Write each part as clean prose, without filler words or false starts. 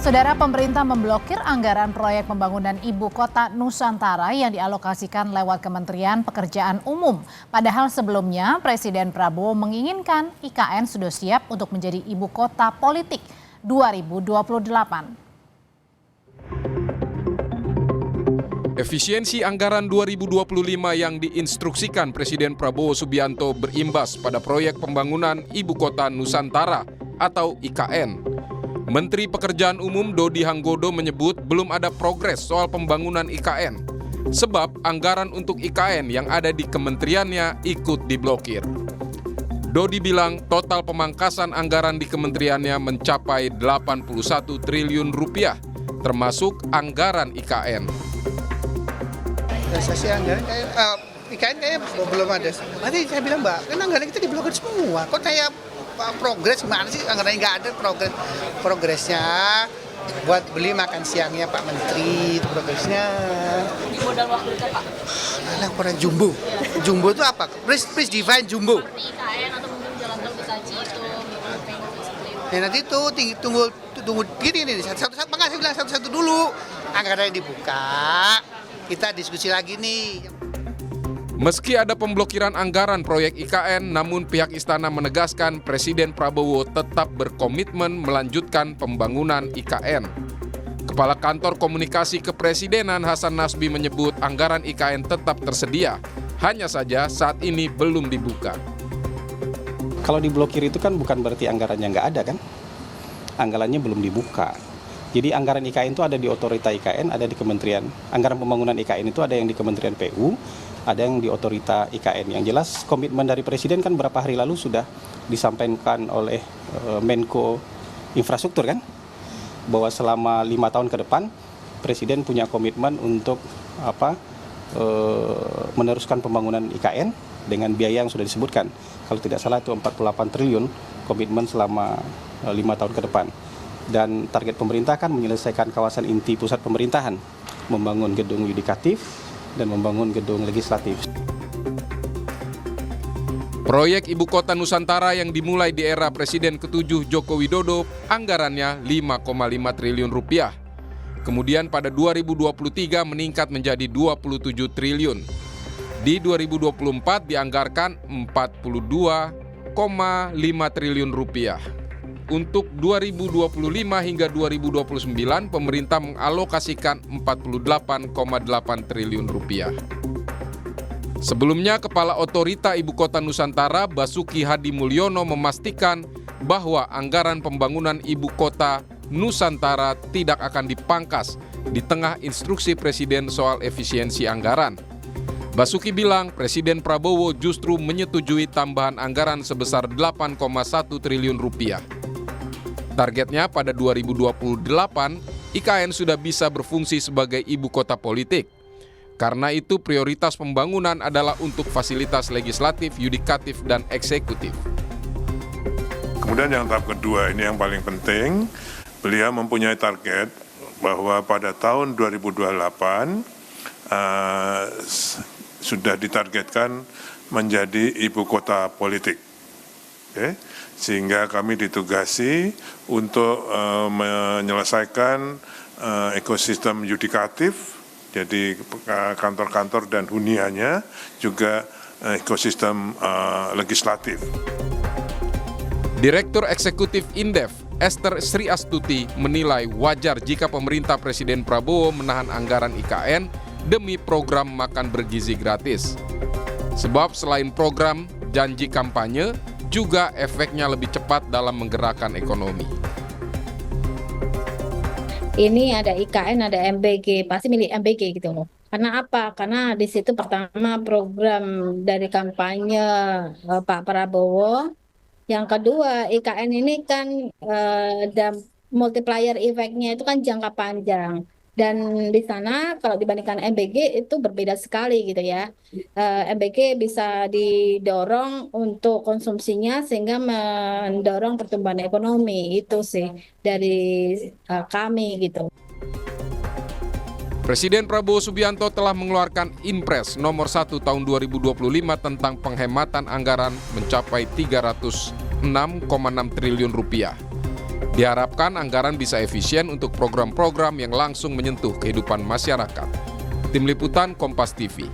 Saudara, pemerintah memblokir anggaran proyek pembangunan Ibu Kota Nusantara yang dialokasikan lewat Kementerian Pekerjaan Umum. Padahal sebelumnya Presiden Prabowo menginginkan IKN sudah siap untuk menjadi ibu kota politik 2028. Efisiensi anggaran 2025 yang diinstruksikan Presiden Prabowo Subianto berimbas pada proyek pembangunan Ibu Kota Nusantara atau IKN. Menteri Pekerjaan Umum Dodi Hanggodo menyebut belum ada progres soal pembangunan IKN, sebab anggaran untuk IKN yang ada di kementeriannya ikut diblokir. Dodi bilang total pemangkasan anggaran di kementeriannya mencapai 81 triliun rupiah, termasuk anggaran IKN. Realisasi anggaran IKN kayaknya belum ada. Nanti saya bilang, Mbak, kan anggaran kita diblokir semua. Kok kayak progres gimana sih? Anggarannya nggak ada progresnya. Buat beli makan siangnya Pak Menteri, itu progresnya. Di modal waktu itu Pak? Alah, kurang jumbo. Jumbo itu apa? Please define jumbo. Seperti IKN atau mungkin jalan tol Besaji itu. Ya nanti itu tunggu gini satu-satu. Makasih bilang satu-satu dulu. Anggarannya dibuka, kita diskusi lagi nih. Meski ada pemblokiran anggaran proyek IKN, namun pihak istana menegaskan Presiden Prabowo tetap berkomitmen melanjutkan pembangunan IKN. Kepala Kantor Komunikasi Kepresidenan Hasan Nasbi menyebut anggaran IKN tetap tersedia, hanya saja saat ini belum dibuka. Kalau diblokir itu kan bukan berarti anggarannya nggak ada kan? Anggarannya belum dibuka. Jadi anggaran IKN itu ada di otorita IKN, ada di kementerian. Anggaran pembangunan IKN itu ada yang di Kementerian PU, ada yang di otorita IKN. Yang jelas komitmen dari Presiden kan berapa hari lalu sudah disampaikan oleh Menko Infrastruktur kan, bahwa selama 5 tahun ke depan Presiden punya komitmen untuk meneruskan pembangunan IKN dengan biaya yang sudah disebutkan. Kalau tidak salah itu 48 triliun komitmen selama 5 tahun ke depan. Dan target pemerintah kan menyelesaikan kawasan inti pusat pemerintahan, membangun gedung yudikatif dan membangun gedung legislatif. Proyek Ibu Kota Nusantara yang dimulai di era Presiden ke-7 Joko Widodo anggarannya 5,5 triliun rupiah. Kemudian pada 2023 meningkat menjadi 27 triliun. Di 2024 dianggarkan 42,5 triliun rupiah. Untuk 2025 hingga 2029, pemerintah mengalokasikan 48,8 triliun rupiah. Sebelumnya, Kepala Otorita Ibu Kota Nusantara Basuki Hadi Mulyono memastikan bahwa anggaran pembangunan Ibu Kota Nusantara tidak akan dipangkas di tengah instruksi Presiden soal efisiensi anggaran. Basuki bilang Presiden Prabowo justru menyetujui tambahan anggaran sebesar 8,1 triliun rupiah. Targetnya pada 2028, IKN sudah bisa berfungsi sebagai ibu kota politik. Karena itu prioritas pembangunan adalah untuk fasilitas legislatif, yudikatif, dan eksekutif. Kemudian yang tahap kedua, ini yang paling penting, beliau mempunyai target bahwa pada tahun 2028 sudah ditargetkan menjadi ibu kota politik. Okay? Sehingga kami ditugasi untuk menyelesaikan ekosistem yudikatif, jadi kantor-kantor dan huniannya, juga ekosistem legislatif. Direktur Eksekutif Indef, Esther Sri Astuti, menilai wajar jika pemerintah Presiden Prabowo menahan anggaran IKN demi program makan bergizi gratis. Sebab selain program janji kampanye, juga efeknya lebih cepat dalam menggerakkan ekonomi. Ini ada IKN, ada MBG, pasti milik MBG gitu loh. Karena apa? Karena di situ pertama program dari kampanye Pak Prabowo. Yang kedua, IKN ini kan multiplier efeknya itu kan jangka panjang. Dan di sana kalau dibandingkan MBG itu berbeda sekali gitu ya. MBG bisa didorong untuk konsumsinya sehingga mendorong pertumbuhan ekonomi. Itu sih dari kami gitu. Presiden Prabowo Subianto telah mengeluarkan Inpres nomor 1 tahun 2025 tentang penghematan anggaran mencapai 306,6 triliun rupiah. Diharapkan anggaran bisa efisien untuk program-program yang langsung menyentuh kehidupan masyarakat. Tim Liputan Kompas TV.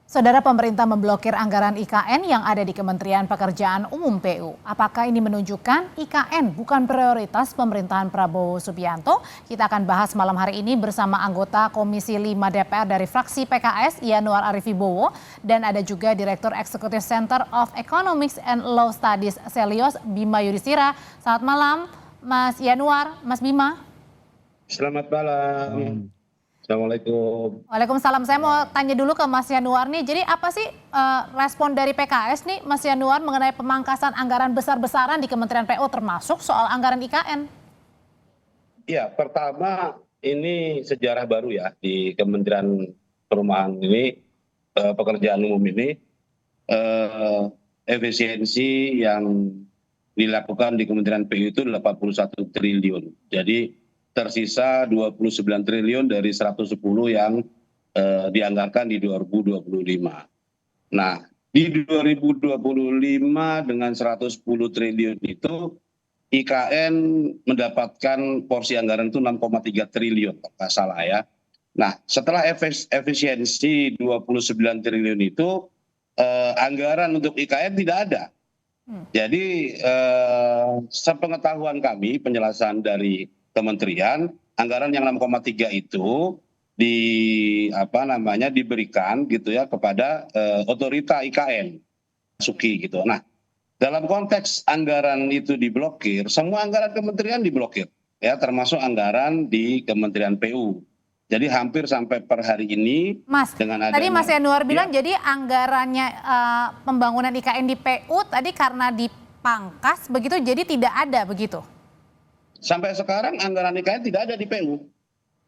Saudara, pemerintah memblokir anggaran IKN yang ada di Kementerian Pekerjaan Umum PU. Apakah ini menunjukkan IKN bukan prioritas pemerintahan Prabowo Subianto? Kita akan bahas malam hari ini bersama anggota Komisi 5 DPR dari fraksi PKS, Yanuar Arif Wibowo, dan ada juga Direktur Eksekutif Center of Economics and Law Studies Selios, Bima Yudhistira. Selamat malam, Mas Yanuar, Mas Bima. Selamat malam. Assalamualaikum. Waalaikumsalam. Saya mau tanya dulu ke Mas Yanuar nih. Jadi apa sih respon dari PKS nih, Mas Yanuar, mengenai pemangkasan anggaran besar-besaran di Kementerian PU termasuk soal anggaran IKN? Ya, pertama ini sejarah baru ya di Kementerian Perumahan ini, pekerjaan umum ini, efisiensi yang dilakukan di Kementerian PU itu 81 triliun. Jadi tersisa 29 triliun dari 110 yang dianggarkan di 2025. Nah, di 2025 dengan 110 triliun itu IKN mendapatkan porsi anggaran itu 6,3 triliun, kalau nggak salah ya. Nah, setelah efisiensi 29 triliun itu, anggaran untuk IKN tidak ada. Jadi, sepengetahuan kami, penjelasan dari Kementerian, anggaran yang 6,3 itu diberikan gitu ya kepada otorita IKN Suki gitu. Nah, dalam konteks anggaran itu diblokir, semua anggaran kementerian diblokir ya, termasuk anggaran di Kementerian PU. Jadi hampir sampai per hari ini, Mas, dengan adanya, tadi Mas Yanuar bilang ya, jadi anggarannya pembangunan IKN di PU tadi karena dipangkas begitu, jadi tidak ada begitu? sampai sekarang anggaran IKN tidak ada di PU.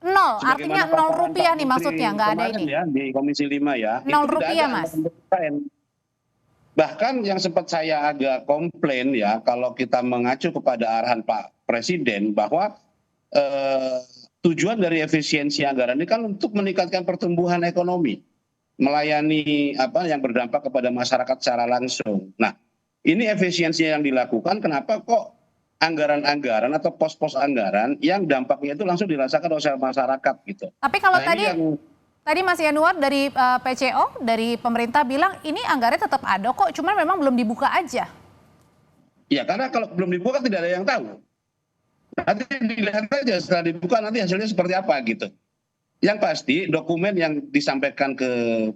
Nol, Sebagaimana artinya 0 paparan rupiah Pak nih Menteri maksudnya, nggak ada kemarin ini? ya, di Komisi 5 ya. 0 itu tidak rupiah, ada Mas? anggaran untuk IKN. Bahkan yang sempat saya agak komplain ya, kalau kita mengacu kepada arahan Pak Presiden bahwa tujuan dari efisiensi anggaran ini kan untuk meningkatkan pertumbuhan ekonomi, melayani yang berdampak kepada masyarakat secara langsung. Nah, ini efisiensi yang dilakukan, kenapa kok anggaran-anggaran atau pos-pos anggaran yang dampaknya itu langsung dirasakan oleh masyarakat gitu. Tapi kalau Nah, ini tadi Mas Yanuar dari PCO, dari pemerintah bilang ini anggarannya tetap ada kok, cuman memang belum dibuka aja. Ya, karena kalau belum dibuka tidak ada yang tahu. Nanti dilihat aja setelah dibuka nanti hasilnya seperti apa gitu. Yang pasti dokumen yang disampaikan ke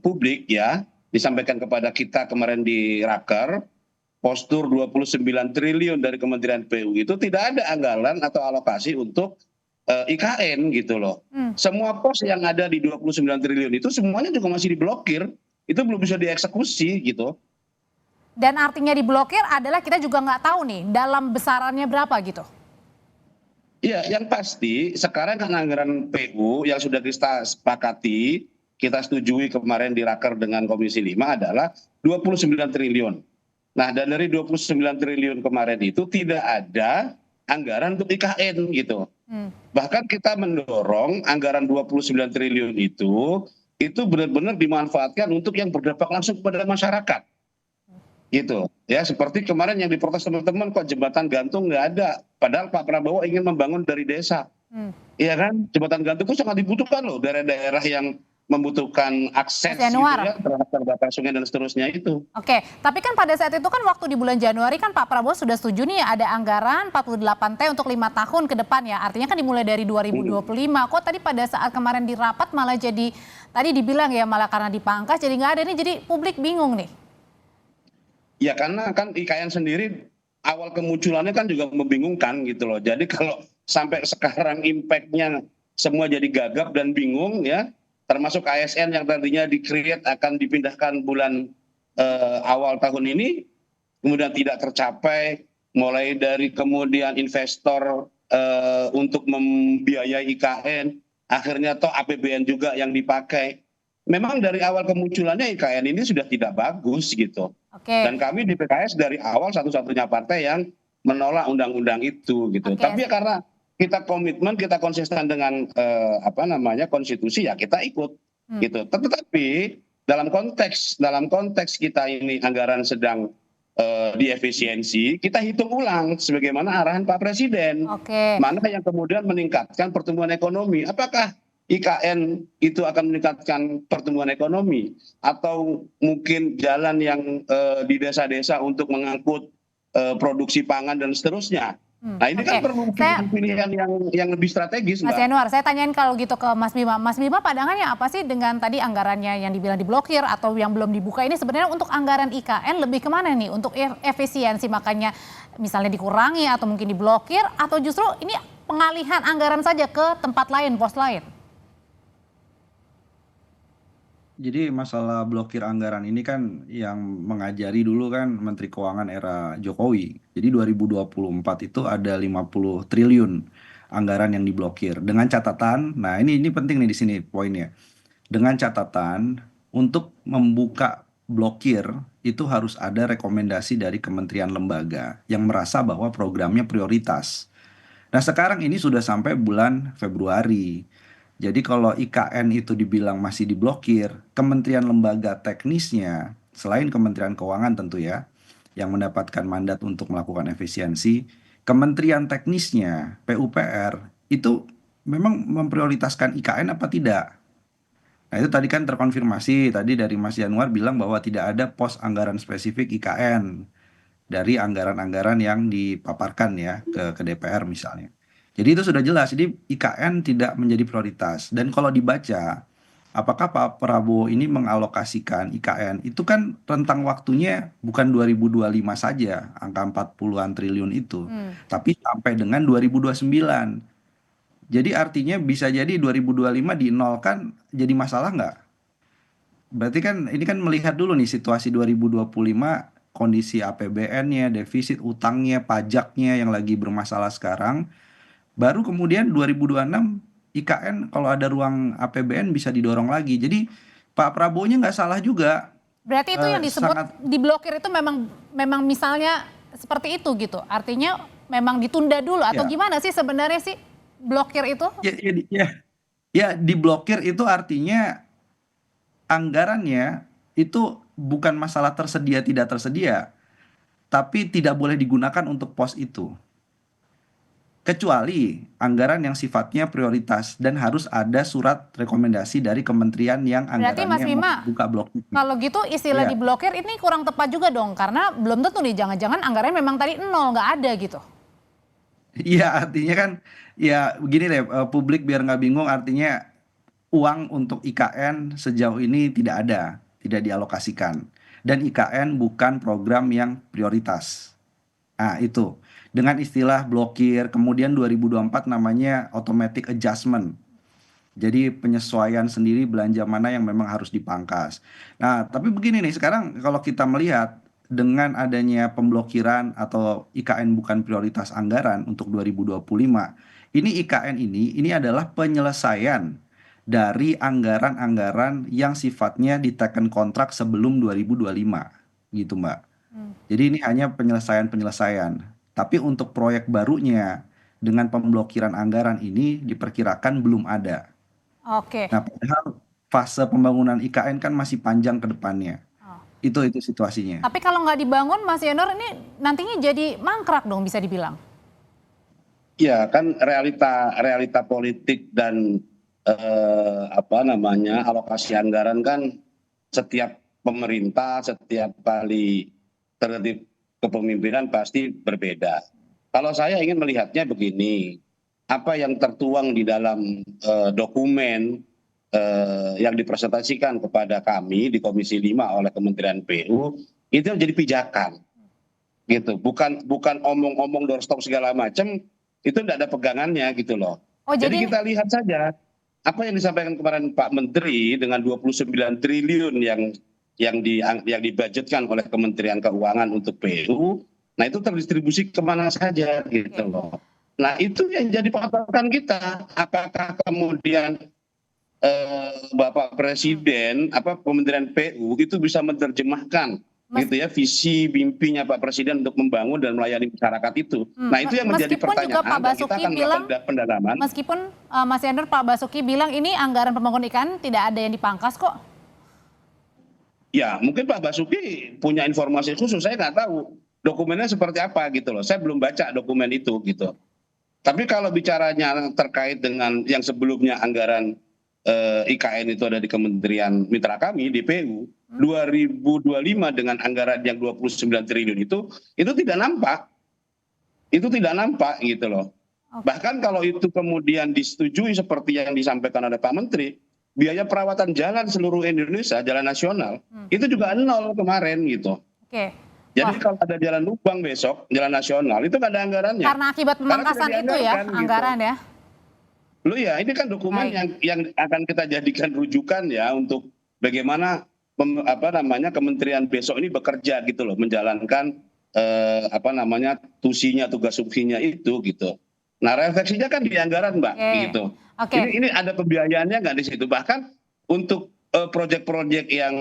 publik ya, disampaikan kepada kita kemarin di Raker, postur 29 triliun dari Kementerian PU itu tidak ada anggaran atau alokasi untuk IKN gitu loh. Semua pos yang ada di 29 triliun itu semuanya juga masih diblokir, itu belum bisa dieksekusi gitu. Dan artinya diblokir adalah kita juga nggak tahu nih dalam besarannya berapa gitu. Iya, yang pasti sekarang kan anggaran PU yang sudah kita sepakati, kita setujui kemarin di Raker dengan Komisi 5 adalah 29 triliun. Nah, dan dari 29 triliun kemarin itu tidak ada anggaran untuk IKN gitu. Bahkan kita mendorong anggaran 29 triliun itu benar-benar dimanfaatkan untuk yang berdampak langsung kepada masyarakat. Gitu ya, seperti kemarin yang diprotes teman-teman, kok jembatan gantung nggak ada, padahal Pak Prabowo ingin membangun dari desa. Iya kan, jembatan gantung itu sangat dibutuhkan loh, daerah-daerah yang membutuhkan akses gitu ya, terhadap sungai dan seterusnya itu. Oke, tapi kan pada saat itu kan waktu di bulan Januari kan Pak Prabowo sudah setuju nih ada anggaran 48T untuk 5 tahun ke depan ya, artinya kan dimulai dari 2025. Kok tadi pada saat kemarin di rapat malah jadi, tadi dibilang ya malah karena dipangkas jadi nggak ada nih, jadi publik bingung nih. Ya karena kan IKN sendiri awal kemunculannya kan juga membingungkan gitu loh. Jadi kalau sampai sekarang impact-nya semua jadi gagap dan bingung ya, termasuk ASN yang tadinya di-create akan dipindahkan bulan awal tahun ini, kemudian tidak tercapai, mulai dari kemudian investor untuk membiayai IKN, akhirnya toh APBN juga yang dipakai. Memang dari awal kemunculannya IKN ini sudah tidak bagus gitu. Dan kami di PKS dari awal satu-satunya partai yang menolak undang-undang itu gitu. Tapi ya karena kita komitmen, kita konsisten dengan konstitusi ya kita ikut gitu. Tetapi dalam konteks kita ini anggaran sedang diefisiensi, kita hitung ulang sebagaimana arahan Pak Presiden. Oke. Mana yang kemudian meningkatkan pertumbuhan ekonomi? Apakah IKN itu akan meningkatkan pertumbuhan ekonomi, atau mungkin jalan yang di desa-desa untuk mengangkut produksi pangan dan seterusnya? Nah ini kan perlu pilihan yang lebih strategis, Mas Mbak. Yanuar, saya tanyain kalau gitu ke Mas Bima. Mas Bima, pandangannya apa sih dengan tadi anggarannya yang dibilang diblokir atau yang belum dibuka ini? Sebenarnya untuk anggaran IKN lebih kemana nih? Untuk efisiensi, makanya misalnya dikurangi atau mungkin diblokir, atau justru ini pengalihan anggaran saja ke tempat lain, pos lain? Jadi masalah blokir anggaran ini kan yang mengajari dulu kan Menteri Keuangan era Jokowi. Jadi 2024 itu ada 50 triliun anggaran yang diblokir. Dengan catatan, nah ini penting nih di sini poinnya. Dengan catatan untuk membuka blokir itu harus ada rekomendasi dari kementerian lembaga yang merasa bahwa programnya prioritas. Nah sekarang ini sudah sampai bulan Februari. Jadi kalau IKN itu dibilang masih diblokir, kementerian lembaga teknisnya, selain Kementerian Keuangan tentu ya, yang mendapatkan mandat untuk melakukan efisiensi, kementerian teknisnya, PUPR, itu memang memprioritaskan IKN apa tidak? Nah itu tadi kan terkonfirmasi, tadi dari Mas Yanuar bilang bahwa tidak ada pos anggaran spesifik IKN dari anggaran-anggaran yang dipaparkan ya ke DPR misalnya. Jadi itu sudah jelas, jadi IKN tidak menjadi prioritas. Dan kalau dibaca, apakah Pak Prabowo ini mengalokasikan IKN, itu kan rentang waktunya bukan 2025 saja, angka 40-an triliun itu, tapi sampai dengan 2029. Jadi artinya bisa jadi 2025 dinolkan jadi masalah nggak? Berarti kan ini kan melihat dulu nih situasi 2025, kondisi APBN-nya, defisit utangnya, pajaknya yang lagi bermasalah sekarang. Baru kemudian 2026 IKN kalau ada ruang APBN bisa didorong lagi. Jadi Pak Prabowo-nya nggak salah juga. Berarti itu yang disebut diblokir itu memang misalnya seperti itu gitu. Artinya memang ditunda dulu atau gimana sih sebenarnya sih blokir itu? Ya diblokir itu artinya anggarannya itu bukan masalah tersedia tidak tersedia, tapi tidak boleh digunakan untuk pos itu. Kecuali anggaran yang sifatnya prioritas dan harus ada surat rekomendasi dari kementerian yang anggarannya Mas Bima, buka blokir. Kalau gitu istilah diblokir ini kurang tepat juga dong, karena belum tentu nih jangan-jangan anggarannya memang tadi nol, nggak ada gitu. Iya artinya kan ya begini deh, publik biar nggak bingung, artinya uang untuk IKN sejauh ini tidak ada, tidak dialokasikan. Dan IKN bukan program yang prioritas. Nah itu. Dengan istilah blokir, kemudian 2024 namanya automatic adjustment. Jadi penyesuaian sendiri belanja mana yang memang harus dipangkas. Nah, tapi begini nih, sekarang kalau kita melihat dengan adanya pemblokiran atau IKN bukan prioritas anggaran untuk 2025, ini IKN ini adalah penyelesaian dari anggaran-anggaran yang sifatnya diteken kontrak sebelum 2025, gitu Mbak. Jadi ini hanya penyelesaian-penyelesaian. Tapi untuk proyek barunya dengan pemblokiran anggaran ini diperkirakan belum ada. Oke. Nah, padahal fase pembangunan IKN kan masih panjang ke depannya. Itu situasinya. Tapi kalau nggak dibangun, Mas Yanuar, ini nantinya jadi mangkrak dong bisa dibilang. Ya kan realita politik dan alokasi anggaran kan setiap pemerintah setiap kali tertib kepemimpinan pasti berbeda. Kalau saya ingin melihatnya begini, apa yang tertuang di dalam dokumen yang dipresentasikan kepada kami di Komisi 5 oleh Kementerian PU itu jadi pijakan, gitu. Bukan omong-omong doorstop segala macam, itu tidak ada pegangannya gitu loh. Jadi kita lihat saja apa yang disampaikan kemarin Pak Menteri dengan 29 triliun yang dibudgetkan oleh Kementerian Keuangan untuk PU, nah itu terdistribusi kemana saja gitu loh. Nah itu yang jadi patokan kita, apakah kemudian Bapak Presiden, Kementerian PU itu bisa menerjemahkan gitu ya visi mimpinya Pak Presiden untuk membangun dan melayani masyarakat itu. Nah itu yang menjadi pertanyaan dan kita akan melakukan pendalaman. Meskipun Mas Yanuar, Pak Basuki bilang ini anggaran pembangunan IKN tidak ada yang dipangkas kok. Ya mungkin Pak Basuki punya informasi khusus, saya nggak tahu dokumennya seperti apa gitu loh. Saya belum baca dokumen itu gitu. Tapi kalau bicaranya terkait dengan yang sebelumnya anggaran IKN itu ada di Kementerian Mitra kami di PU 2025 dengan anggaran yang 29 triliun itu tidak nampak. Itu tidak nampak gitu loh. Bahkan kalau itu kemudian disetujui seperti yang disampaikan oleh Pak Menteri, biaya perawatan jalan seluruh Indonesia, jalan nasional, itu juga nol kemarin gitu. Oke. Jadi kalau ada jalan lubang besok, jalan nasional, itu nggak ada anggarannya. Karena akibat pemangkasan itu ya, gitu. anggaran ya. Loh ya, ini kan dokumen yang akan kita jadikan rujukan ya untuk bagaimana kementerian besok ini bekerja gitu loh, menjalankan tusinya, tugas subsidinya itu gitu. Nah refleksinya kan di anggaran Mbak gitu. Ini ada pembiayaannya nggak di situ, bahkan untuk proyek-proyek yang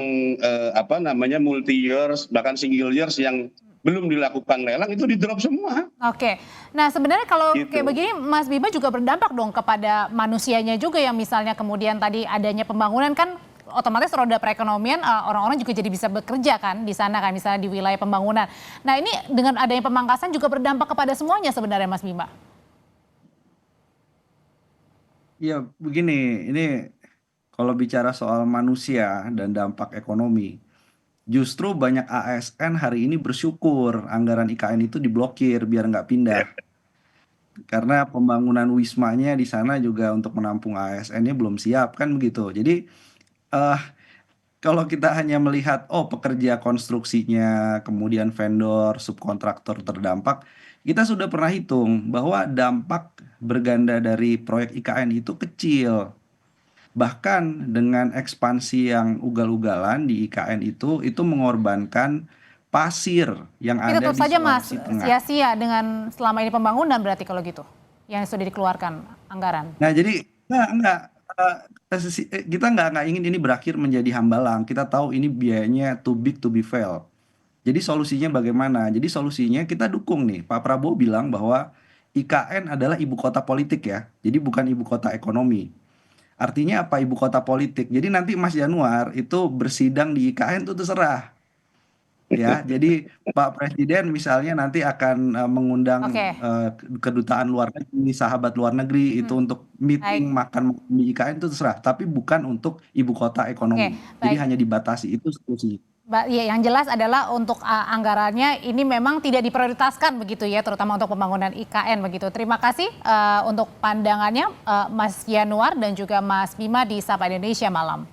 multi years bahkan single years yang belum dilakukan lelang itu di drop semua. Oke. Nah sebenarnya kalau kayak begini Mas Bima juga berdampak dong kepada manusianya juga yang misalnya kemudian tadi adanya pembangunan kan otomatis roda perekonomian orang-orang juga jadi bisa bekerja kan di sana kan misalnya di wilayah pembangunan. Nah ini dengan adanya pemangkasan juga berdampak kepada semuanya sebenarnya Mas Bima. Ya begini, ini kalau bicara soal manusia dan dampak ekonomi, justru banyak ASN hari ini bersyukur anggaran IKN itu diblokir biar nggak pindah. Karena pembangunan wismanya di sana juga untuk menampung ASN-nya belum siap kan begitu. Jadi kalau kita hanya melihat pekerja konstruksinya, kemudian vendor, subkontraktor terdampak, kita sudah pernah hitung bahwa dampak berganda dari proyek IKN itu kecil. Bahkan dengan ekspansi yang ugal-ugalan di IKN itu mengorbankan pasir yang ada tetap di saja Mas Sulawesi Tengah. sia-sia dengan selama ini pembangunan berarti kalau gitu yang sudah dikeluarkan anggaran. Nah jadi kita nggak ingin ini berakhir menjadi hambalang. Kita tahu ini biayanya too big to be fail. Jadi solusinya bagaimana? Jadi solusinya kita dukung nih. Pak Prabowo bilang bahwa IKN adalah ibu kota politik ya. Jadi bukan ibu kota ekonomi. Artinya apa ibu kota politik? Jadi nanti Mas Januar itu bersidang di IKN itu terserah. Ya, jadi Pak Presiden misalnya nanti akan mengundang kedutaan luar negeri, sahabat luar negeri itu untuk meeting makan di IKN itu terserah, tapi bukan untuk ibu kota ekonomi. Jadi hanya dibatasi itu solusi. Ya, yang jelas adalah untuk anggarannya ini memang tidak diprioritaskan begitu ya, terutama untuk pembangunan IKN begitu. Terima kasih untuk pandangannya Mas Januar dan juga Mas Bima di Sapa Indonesia Malam.